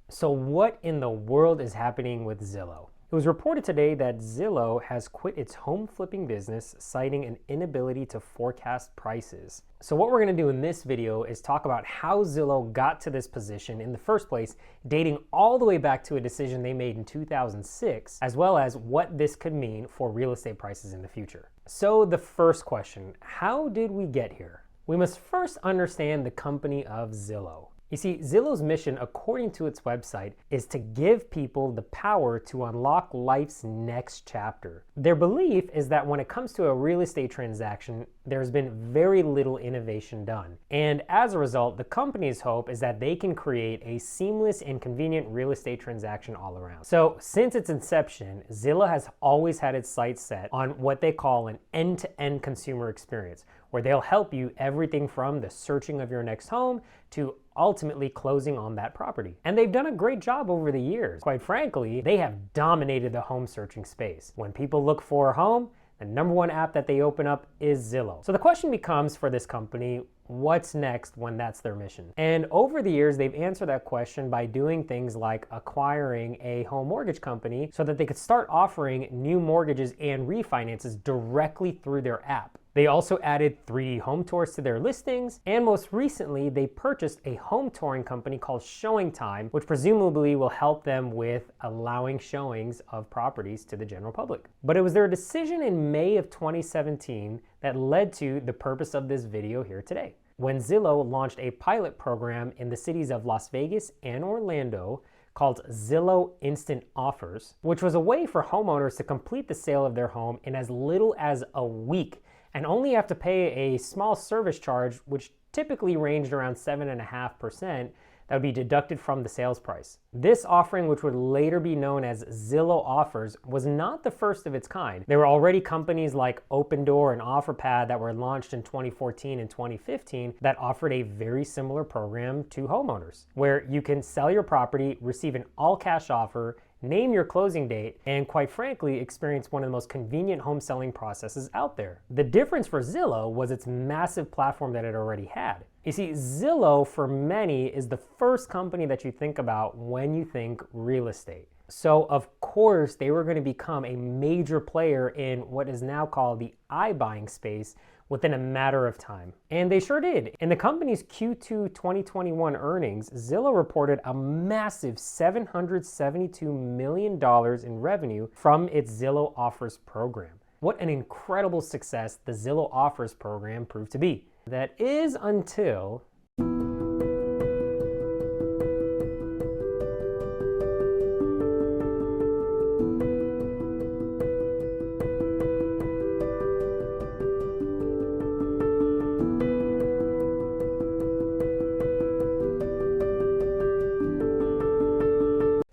So what in the world is happening with Zillow? It was reported today that Zillow has quit its home flipping business, citing an inability to forecast prices. So what we're going to do in this video is talk about how Zillow got to this position in the first place, dating all the way back to a decision they made in 2006, as well as what this could mean for real estate prices in the future. So the first question, how did we get here? We must first understand the company of Zillow. You see, Zillow's mission, according to its website, is to give people the power to unlock life's next chapter. Their belief is that when it comes to a real estate transaction, there's been very little innovation done. And as a result, the company's hope is that they can create a seamless and convenient real estate transaction all around. So since its inception, Zillow has always had its sights set on what they call an end-to-end consumer experience, where they'll help you everything from the searching of your next home to ultimately closing on that property. And they've done a great job over the years. Quite frankly, they have dominated the home searching space. When people look for a home, the number one app that they open up is Zillow. So the question becomes for this company, what's next when that's their mission? And over the years, they've answered that question by doing things like acquiring a home mortgage company so that they could start offering new mortgages and refinances directly through their app. They also added 3D home tours to their listings, and most recently, they purchased a home touring company called ShowingTime, which presumably will help them with allowing showings of properties to the general public. But it was their decision in May of 2017 that led to the purpose of this video here today, when Zillow launched a pilot program in the cities of Las Vegas and Orlando called Zillow Instant Offers, which was a way for homeowners to complete the sale of their home in as little as a week and only have to pay a small service charge, which typically ranged around 7.5%, that would be deducted from the sales price. This offering, which would later be known as Zillow Offers, was not the first of its kind. There were already companies like Opendoor and OfferPad that were launched in 2014 and 2015 that offered a very similar program to homeowners, where you can sell your property, receive an all-cash offer, name your closing date, and quite frankly, experience one of the most convenient home selling processes out there. The difference for Zillow was its massive platform that it already had. You see, Zillow, for many, is the first company that you think about when you think real estate. So of course, they were going to become a major player in what is now called the iBuying space within a matter of time. And they sure did. In the company's Q2 2021 earnings, Zillow reported a massive $772 million in revenue from its Zillow Offers program. What an incredible success the Zillow Offers program proved to be. That is until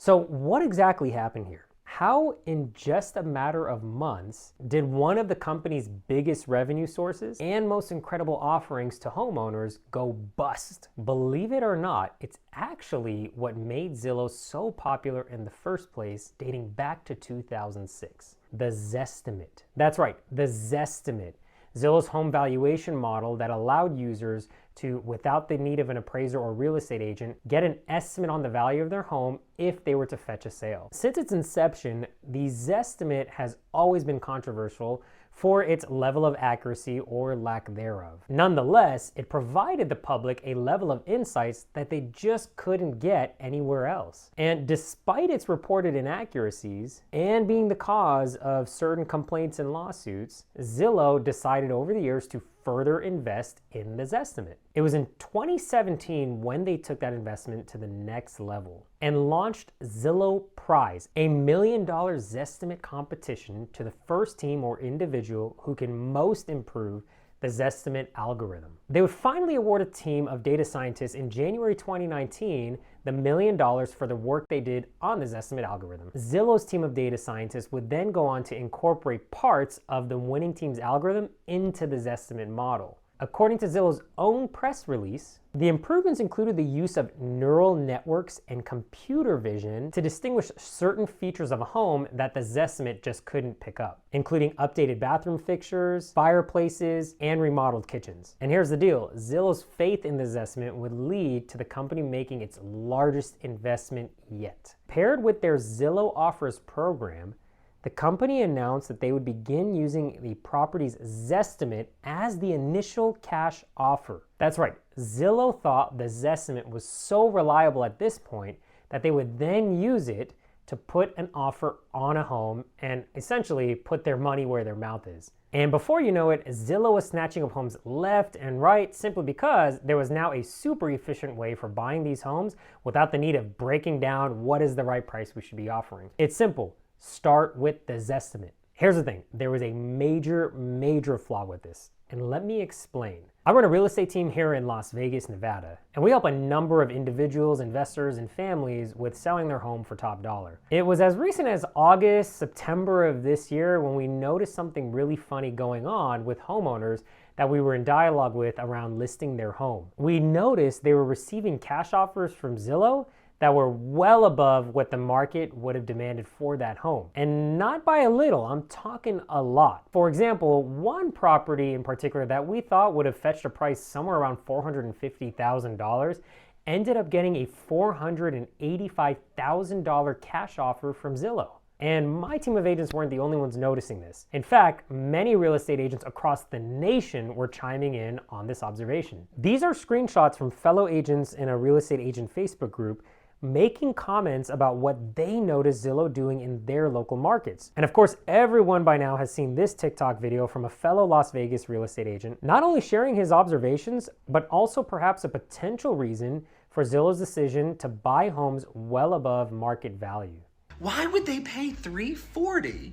So what exactly happened here? How in just a matter of months did one of the company's biggest revenue sources and most incredible offerings to homeowners go bust? Believe it or not, it's actually what made Zillow so popular in the first place, dating back to 2006. The Zestimate. That's right, the Zestimate. Zillow's home valuation model that allowed users to, without the need of an appraiser or real estate agent, get an estimate on the value of their home if they were to fetch a sale. Since its inception, the Zestimate has always been controversial for its level of accuracy or lack thereof. Nonetheless, it provided the public a level of insights that they just couldn't get anywhere else. And despite its reported inaccuracies and being the cause of certain complaints and lawsuits, Zillow decided over the years to further invest in the Zestimate. It was in 2017 when they took that investment to the next level and launched Zillow Prize, a $1 million Zestimate competition to the first team or individual who can most improve the Zestimate algorithm. They would finally award a team of data scientists in January 2019 the $1 million for the work they did on the Zestimate algorithm. Zillow's team of data scientists would then go on to incorporate parts of the winning team's algorithm into the Zestimate model. According to Zillow's own press release, the improvements included the use of neural networks and computer vision to distinguish certain features of a home that the Zestimate just couldn't pick up, including updated bathroom fixtures, fireplaces, and remodeled kitchens. And here's the deal, Zillow's faith in the Zestimate would lead to the company making its largest investment yet. Paired with their Zillow Offers program, the company announced that they would begin using the property's Zestimate as the initial cash offer. That's right, Zillow thought the Zestimate was so reliable at this point that they would then use it to put an offer on a home and essentially put their money where their mouth is. And before you know it, Zillow was snatching up homes left and right simply because there was now a super efficient way for buying these homes without the need of breaking down what is the right price we should be offering. It's simple. Start with the Zestimate. Here's the thing, there was a major flaw with this, and let me explain. I run a real estate team here in Las Vegas, Nevada, and we help a number of individuals, investors, and families with selling their home for top dollar. It was as recent as August, September of this year when we noticed something really funny going on with homeowners that we were in dialogue with around listing their home. We noticed they were receiving cash offers from Zillow that were well above what the market would have demanded for that home. And not by a little, I'm talking a lot. For example, one property in particular that we thought would have fetched a price somewhere around $450,000 ended up getting a $485,000 cash offer from Zillow. And my team of agents weren't the only ones noticing this. In fact, many real estate agents across the nation were chiming in on this observation. These are screenshots from fellow agents in a real estate agent Facebook group making comments about what they noticed Zillow doing in their local markets. And of course, everyone by now has seen this TikTok video from a fellow Las Vegas real estate agent, not only sharing his observations, but also perhaps a potential reason for Zillow's decision to buy homes well above market value. Why would they pay $340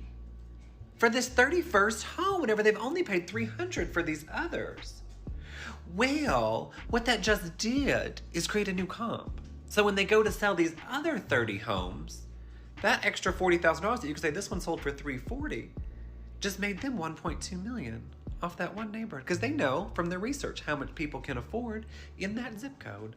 for this 31st home whenever they've only paid $300 for these others? Well, what that just did is create a new comp. So when they go to sell these other 30 homes, that extra $40,000 that you could say this one sold for $340 just made them $1.2 million off that one neighborhood, because they know from their research how much people can afford in that zip code.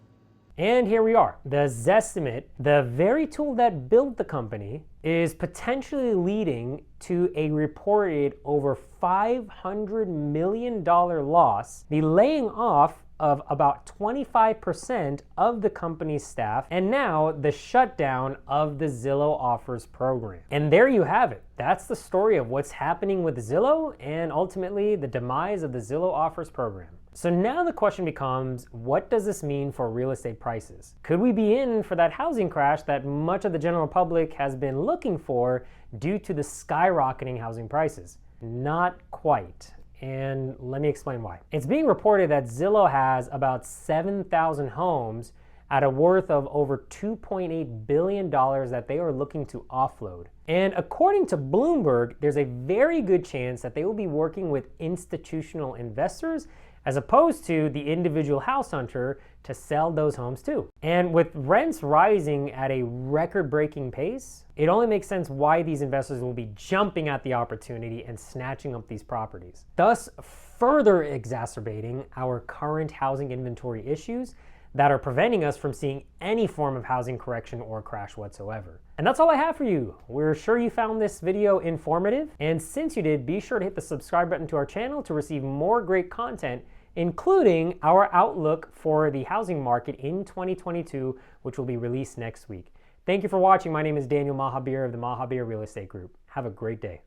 And here we are. The Zestimate, the very tool that built the company, is potentially leading to a reported over $500 million loss, the laying off of about 25% of the company's staff, and now the shutdown of the Zillow Offers program. And there you have it. That's the story of what's happening with Zillow and ultimately the demise of the Zillow Offers program. So now the question becomes, what does this mean for real estate prices? Could we be in for that housing crash that much of the general public has been looking for due to the skyrocketing housing prices? Not quite. And let me explain why. It's being reported that Zillow has about 7,000 homes at a worth of over $2.8 billion that they are looking to offload. And according to Bloomberg, there's a very good chance that they will be working with institutional investors as opposed to the individual house hunter to sell those homes too. And with rents rising at a record-breaking pace, it only makes sense why these investors will be jumping at the opportunity and snatching up these properties, thus further exacerbating our current housing inventory issues that are preventing us from seeing any form of housing correction or crash whatsoever. And that's all I have for you. We're sure you found this video informative, and since you did, be sure to hit the subscribe button to our channel to receive more great content, including our outlook for the housing market in 2022, which will be released next week. Thank you for watching. My name is Daniel Mahabir of the Mahabir Real Estate Group. Have a great day.